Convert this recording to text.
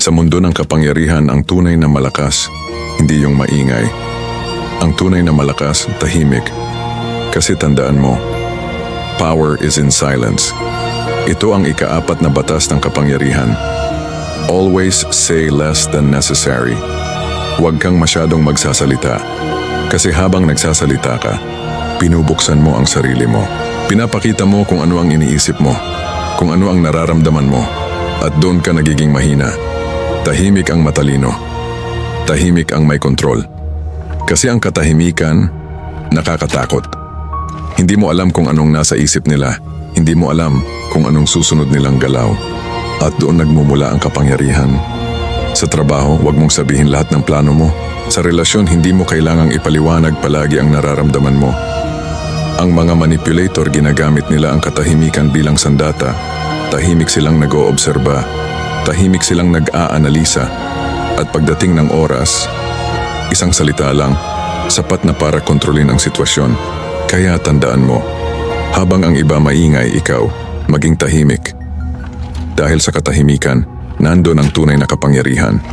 Sa mundo ng kapangyarihan, ang tunay na malakas, hindi yung maingay. Ang tunay na malakas, tahimik. Kasi tandaan mo, power is in silence. Ito ang ikaapat na batas ng kapangyarihan. Always say less than necessary. Huwag kang masyadong magsasalita. Kasi habang nagsasalita ka, pinubuksan mo ang sarili mo. Pinapakita mo kung ano ang iniisip mo, kung ano ang nararamdaman mo, at doon ka nagiging mahina. Tahimik ang matalino. Tahimik ang may kontrol. Kasi ang katahimikan, nakakatakot. Hindi mo alam kung anong nasa isip nila. Hindi mo alam kung anong susunod nilang galaw. At doon nagmumula ang kapangyarihan. Sa trabaho, huwag mong sabihin lahat ng plano mo. Sa relasyon, hindi mo kailangang ipaliwanag palagi ang nararamdaman mo. Ang mga manipulator, ginagamit nila ang katahimikan bilang sandata. Tahimik silang nag-oobserba. Tahimik silang nag-aanalisa. At pagdating ng oras, isang salita lang, sapat na para kontrolin ang sitwasyon. Kaya tandaan mo, habang ang iba maingay, ikaw, maging tahimik. Dahil sa katahimikan, nandoon ang tunay na kapangyarihan.